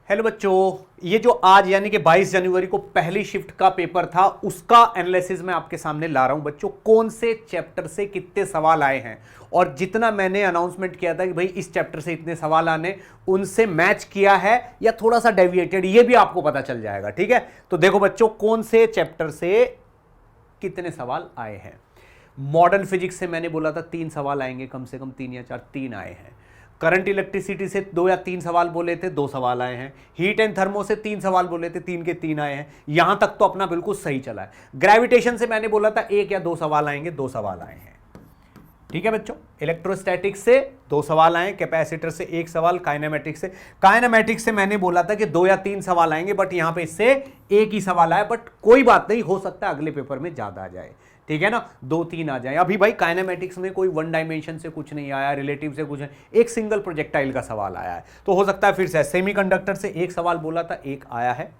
Hello बच्चों, ये जो आज यानी कि 22 जनवरी को पहली शिफ्ट का पेपर था उसका एनालिसिस मैं आपके सामने ला रहा हूं बच्चों। कौन से चैप्टर से कितने सवाल आए हैं और जितना मैंने अनाउंसमेंट किया था कि भाई इस चैप्टर से इतने सवाल आने, उनसे मैच किया है या थोड़ा सा डेविएटेड, ये भी आपको पता चल जाएगा। ठीक है, तो देखो बच्चों कौन से चैप्टर से कितने सवाल आए हैं। मॉडर्न फिजिक्स से मैंने बोला था 3 सवाल आएंगे, कम से कम 3 या 4, 3 आए हैं। करंट इलेक्ट्रिसिटी से 2 या 3 सवाल बोले थे, 2 सवाल आए हैं। हीट एंड थर्मो से 3 सवाल बोले थे, 3 के 3 आए हैं। यहां तक तो अपना बिल्कुल सही चला है। ग्रेविटेशन से मैंने बोला था 1 या 2 सवाल आएंगे, 2 सवाल आए हैं। ठीक है बच्चों, इलेक्ट्रोस्टैटिक्स से 2 सवाल आए, कैपेसिटर से 1 सवाल, काइनेमेटिक्स से मैंने बोला था कि 2 या 3 सवाल आएंगे, बट यहां पे इससे 1 ही सवाल आया। बट कोई बात नहीं, हो सकता है अगले पेपर में ज्यादा आ जाए। ठीक है ना, 2-3 आ जाए। अभी भाई काइनेमेटिक्स में कोई 1 डायमेंशन से कुछ नहीं आया, रिलेटिव से कुछ नहीं, एक सिंगल प्रोजेक्टाइल का सवाल आया है, तो हो सकता है फिर से। सेमीकंडक्टर से 1 सवाल बोला था, 1 आया है।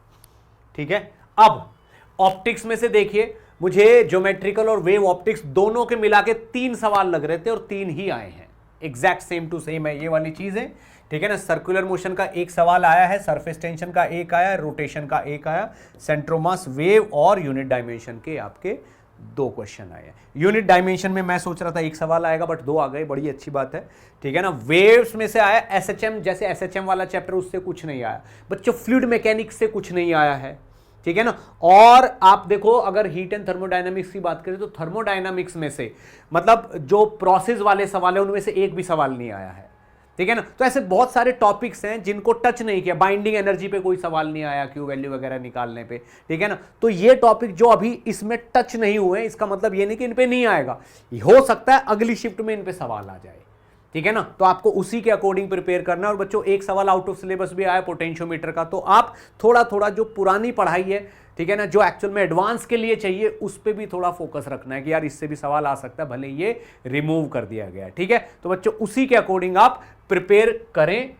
ठीक है, अब ऑप्टिक्स में से देखिए, मुझे ज्योमेट्रिकल और वेव ऑप्टिक्स दोनों के मिला के 3 सवाल लग रहे थे और 3 ही आए हैं। एग्जैक्ट सेम टू सेम है ये वाली चीज है। ठीक है ना, सर्कुलर मोशन का 1 सवाल आया है, सरफेस टेंशन का 1 आया, रोटेशन का 1 आया, सेंट्रोमास, वेव और यूनिट डायमेंशन के आपके 2 क्वेश्चन आए हैं। यूनिट डायमेंशन में मैं सोच रहा था 1 सवाल आएगा, बट 2 आ गए, बड़ी अच्छी बात है। ठीक है ना, वेव्स में से आया एसएचएम, जैसे एसएचएम वाला चैप्टर, उससे कुछ नहीं आया बच्चों। फ्लूइड मैकेनिक्स से कुछ नहीं आया है। ठीक है ना, और आप देखो अगर हीट एंड थर्मोडायनामिक्स की बात करें तो थर्मोडायनामिक्स में से मतलब जो प्रोसेस वाले सवाल है उनमें से 1 भी सवाल नहीं आया है। ठीक है ना, तो ऐसे बहुत सारे टॉपिक्स हैं जिनको टच नहीं किया। बाइंडिंग एनर्जी पे कोई सवाल नहीं आया, क्यू वैल्यू वगैरह निकालने पे। ठीक है ना, तो ये टॉपिक जो अभी इसमें टच नहीं हुए, इसका मतलब ये नहीं कि इन पे नहीं आएगा, हो सकता है अगली शिफ्ट में इन पे सवाल आ जाए। ठीक है ना, तो आपको उसी के अकॉर्डिंग प्रिपेयर करना। और बच्चों 1 सवाल आउट ऑफ सिलेबस भी आया पोटेंशियोमीटर का, तो आप थोड़ा थोड़ा जो पुरानी पढ़ाई है, ठीक है ना, जो एक्चुअल में एडवांस के लिए चाहिए, उस पर भी थोड़ा फोकस रखना है कि यार इससे भी सवाल आ सकता है, भले ये रिमूव कर दिया गया है। ठीक है, तो बच्चों उसी के अकॉर्डिंग आप प्रिपेयर करें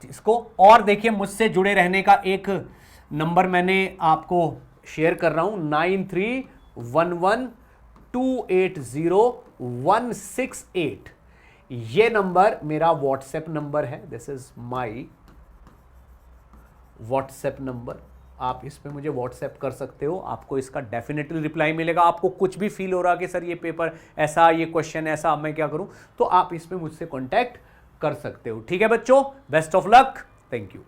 इसको। और देखिए, मुझसे जुड़े रहने का एक नंबर मैंने आपको शेयर कर रहा हूं, 9311280168। ये नंबर मेरा व्हाट्सएप नंबर है। This is my WhatsApp number. आप इस पे मुझे व्हाट्सएप कर सकते हो, आपको इसका डेफिनेटली रिप्लाई मिलेगा। आपको कुछ भी फील हो रहा कि सर ये पेपर ऐसा, ये क्वेश्चन ऐसा, मैं क्या करूं, तो आप इस पे मुझसे कांटेक्ट कर सकते हो। ठीक है बच्चों, best of luck, thank you.